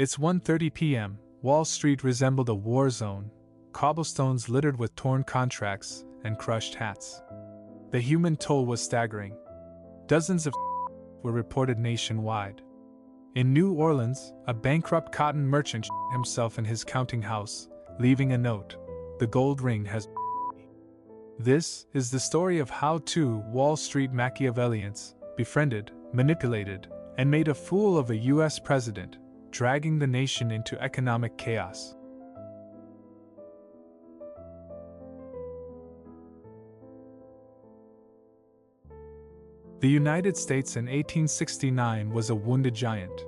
It's 1:30 p.m. Wall Street resembled a war zone, cobblestones littered with torn contracts and crushed hats. The human toll was staggering. Dozens of were reported nationwide. In New Orleans, a bankrupt cotton merchant himself in his counting house, leaving a note, "The gold ring has." This is the story of how two Wall Street Machiavellians befriended, manipulated, and made a fool of a U.S. president, dragging the nation into economic chaos. The United States in 1869 was a wounded giant.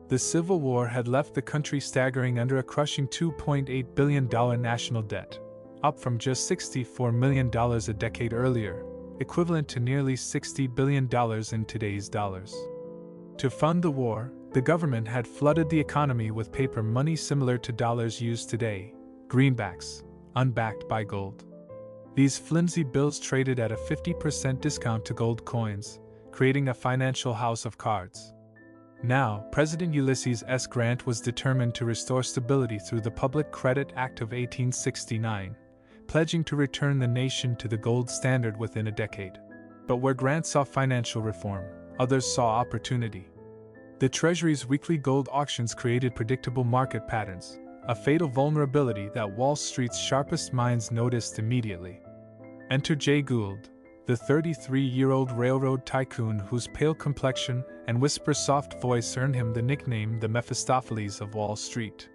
The Civil War had left the country staggering under a crushing $2.8 billion national debt, up from just $64 million a decade earlier, equivalent to nearly $60 billion in today's dollars. To fund the war, the government had flooded the economy with paper money similar to dollars used today, greenbacks, unbacked by gold. These flimsy bills traded at a 50% discount to gold coins, creating a financial house of cards. Now, President Ulysses S. Grant was determined to restore stability through the Public Credit Act of 1869, pledging to return the nation to the gold standard within a decade. But where Grant saw financial reform, others saw opportunity. The Treasury's weekly gold auctions created predictable market patterns, a fatal vulnerability that Wall Street's sharpest minds noticed immediately. Enter Jay Gould, the 33-year-old railroad tycoon whose pale complexion and whisper-soft voice earned him the nickname the Mephistopheles of Wall Street.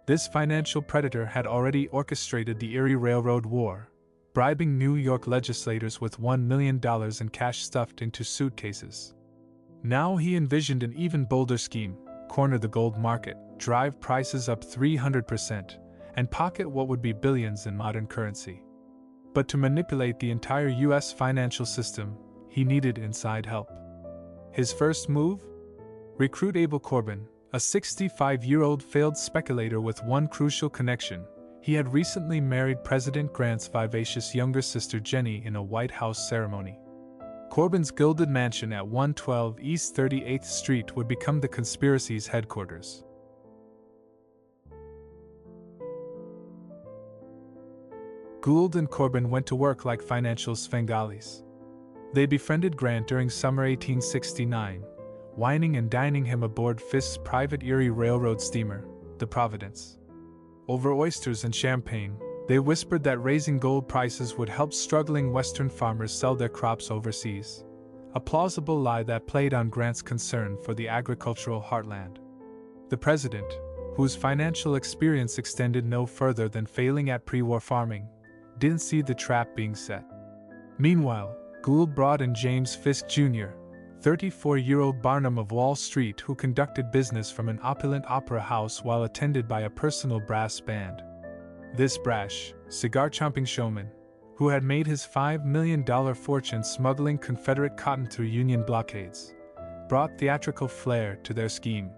This financial predator had already orchestrated the Erie Railroad War, bribing New York legislators with $1 million in cash stuffed into suitcases. Now he envisioned an even bolder scheme: corner the gold market, drive prices up 300%, and pocket what would be billions in modern currency. But to manipulate the entire U.S. financial system, he needed inside help. His first move? Recruit Abel Corbin, a 65-year-old failed speculator with one crucial connection. He had recently married President Grant's vivacious younger sister Jenny in a White House ceremony. Corbin's gilded mansion at 112 East 38th Street would become the conspiracy's headquarters. Gould and Corbin went to work like financial Svengalis. They befriended Grant during summer 1869, wining and dining him aboard Fisk's private Erie Railroad steamer, the Providence. Over oysters and champagne, they whispered that raising gold prices would help struggling Western farmers sell their crops overseas, a plausible lie that played on Grant's concern for the agricultural heartland. The president, whose financial experience extended no further than failing at pre-war farming, didn't see the trap being set. Meanwhile, Gould brought in James Fisk Jr., 34-year-old Barnum of Wall Street, who conducted business from an opulent opera house while attended by a personal brass band. This brash, cigar-chomping showman, who had made his $5 million fortune smuggling Confederate cotton through Union blockades, brought theatrical flair to their scheme.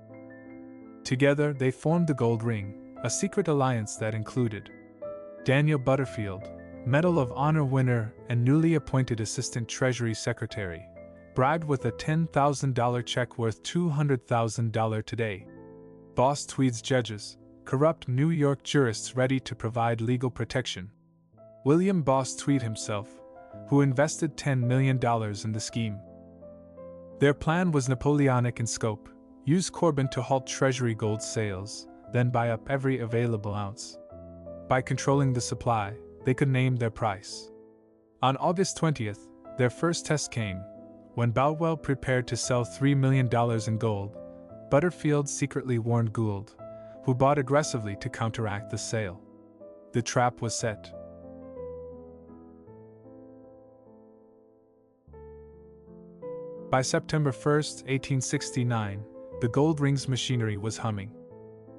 Together, they formed the Gold Ring, a secret alliance that included Daniel Butterfield, Medal of Honor winner and newly appointed Assistant Treasury Secretary, bribed with a $10,000 check worth $200,000 today. Boss Tweed's judges, corrupt New York jurists ready to provide legal protection. William Boss Tweed himself, who invested $10 million in the scheme. Their plan was Napoleonic in scope: use Corbin to halt Treasury gold sales, then buy up every available ounce. By controlling the supply, they could name their price. On August 20th, their first test came. When Boutwell prepared to sell $3 million in gold, Butterfield secretly warned Gould, who bought aggressively to counteract the sale. The trap was set. By September 1, 1869, the gold ring's machinery was humming.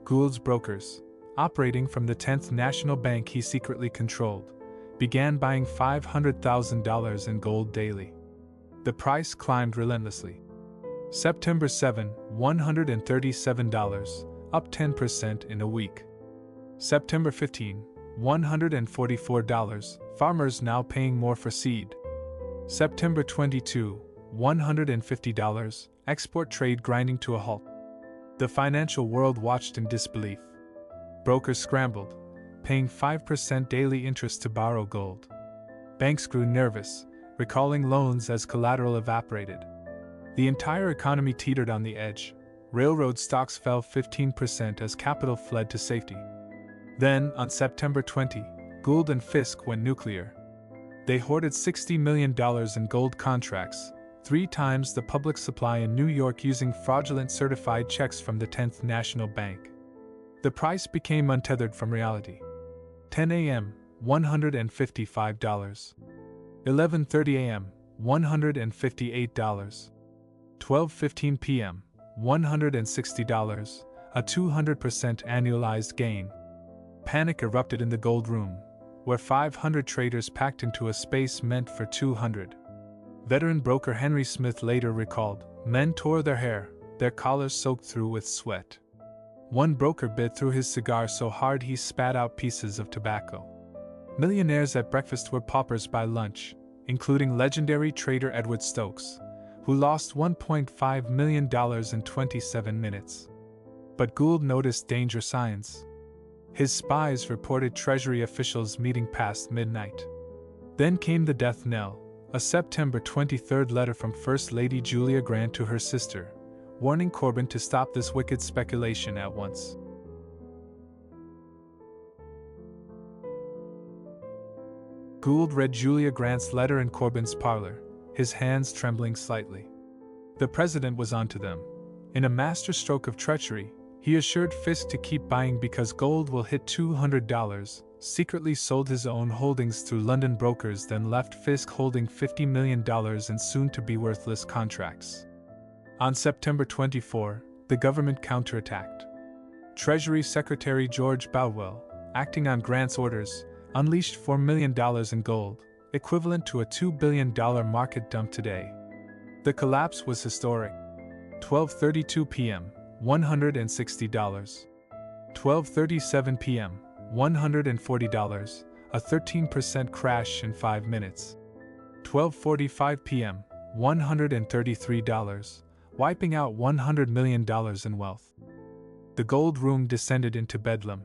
Gould's brokers, operating from the 10th National Bank he secretly controlled, began buying $500,000 in gold daily. The price climbed relentlessly. September 7, $137, up 10% in a week. September 15, $144, farmers now paying more for seed. September 22, $150, export trade grinding to a halt. The financial world watched in disbelief. Brokers scrambled, paying 5% daily interest to borrow gold. Banks grew nervous, recalling loans as collateral evaporated. The entire economy teetered on the edge. Railroad stocks fell 15% as capital fled to safety. Then, on September 20, Gould and Fisk went nuclear. They hoarded $60 million in gold contracts, 3 times the public supply in New York, using fraudulent certified checks from the 10th National Bank. The price became untethered from reality. 10 a.m., $155. 11:30 a.m., $158. 12:15 p.m., $160, a 200% annualized gain. Panic erupted in the gold room, where 500 traders packed into a space meant for 200. Veteran broker Henry Smith later recalled, men tore their hair, their collars soaked through with sweat. One broker bit through his cigar so hard he spat out pieces of tobacco. Millionaires at breakfast were paupers by lunch, including legendary trader Edward Stokes, who lost $1.5 million in 27 minutes. But Gould noticed danger signs. His spies reported Treasury officials meeting past midnight. Then came the death knell, a September 23 letter from First Lady Julia Grant to her sister, warning Corbin to stop this wicked speculation at once. Gould read Julia Grant's letter in Corbin's parlor, his hands trembling slightly. The president was onto them. In a masterstroke of treachery, he assured Fisk to keep buying because gold will hit $200, secretly sold his own holdings through London brokers, then left Fisk holding $50 million in soon-to-be worthless contracts. On September 24, the government counterattacked. Treasury Secretary George Bowell, acting on Grant's orders, unleashed $4 million in gold, equivalent to a $2 billion market dump today. The collapse was historic. 12:32 p.m., $160. 12:37 p.m., $140, a 13% crash in 5 minutes. 12:45 p.m., $133, wiping out $100 million in wealth. The gold room descended into bedlam.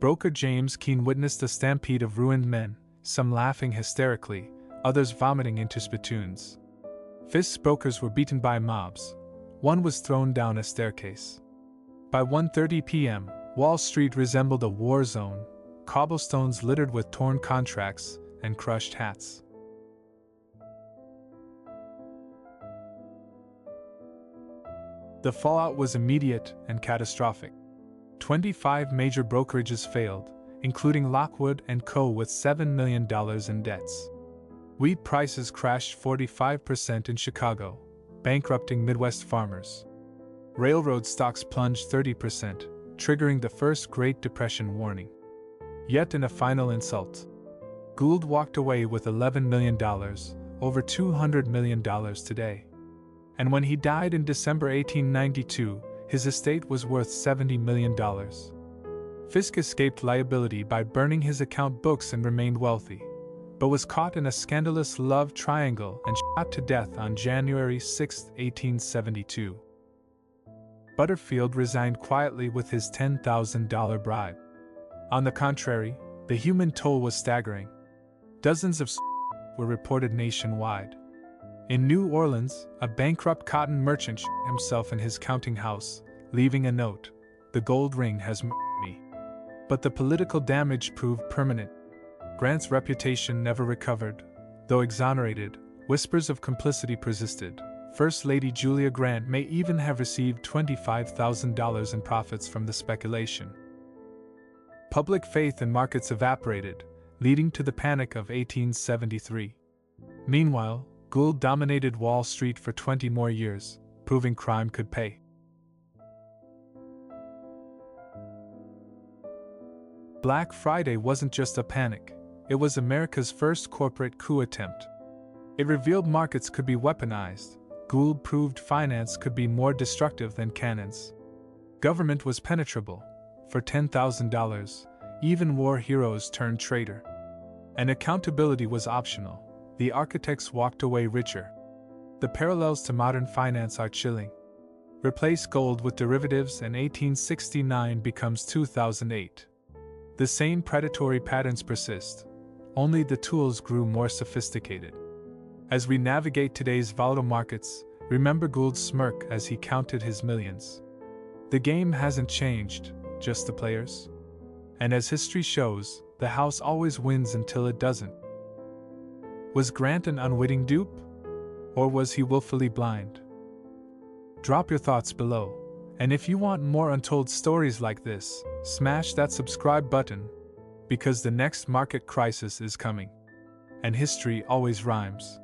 Broker James Keene witnessed a stampede of ruined men, some laughing hysterically, others vomiting into spittoons. Fisk's brokers were beaten by mobs. One was thrown down a staircase. By 1:30 p.m., Wall Street resembled a war zone, cobblestones littered with torn contracts and crushed hats. The fallout was immediate and catastrophic. 25 major brokerages failed, including Lockwood & Co. with $7 million in debts. Wheat prices crashed 45% in Chicago, bankrupting Midwest farmers. Railroad stocks plunged 30%, triggering the first Great Depression warning. Yet in a final insult, Gould walked away with $11 million, over $200 million today. And when he died in December 1892, his estate was worth $70 million. Fisk escaped liability by burning his account books and remained wealthy, but was caught in a scandalous love triangle and shot to death on January 6, 1872. Butterfield resigned quietly with his $10,000 bribe. On the contrary, the human toll was staggering. Dozens of were reported nationwide. In New Orleans, a bankrupt cotton merchant shot himself in his counting house, leaving a note, "The gold ring has me." But the political damage proved permanent. Grant's reputation never recovered. Though exonerated, whispers of complicity persisted. First Lady Julia Grant may even have received $25,000 in profits from the speculation. Public faith in markets evaporated, leading to the panic of 1873. Meanwhile, Gould dominated Wall Street for 20 more years, proving crime could pay. Black Friday wasn't just a panic, it was America's first corporate coup attempt. It revealed markets could be weaponized. Gould proved finance could be more destructive than cannons. Government was penetrable. For $10,000, even war heroes turned traitor. And accountability was optional. The architects walked away richer. The parallels to modern finance are chilling. Replace gold with derivatives and 1869 becomes 2008. The same predatory patterns persist, only the tools grew more sophisticated. As we navigate today's volatile markets, remember Gould's smirk as he counted his millions. The game hasn't changed, just the players. And as history shows, the house always wins until it doesn't. Was Grant an unwitting dupe? Or was he willfully blind? Drop your thoughts below, and if you want more untold stories like this, smash that subscribe button, because the next market crisis is coming. And history always rhymes.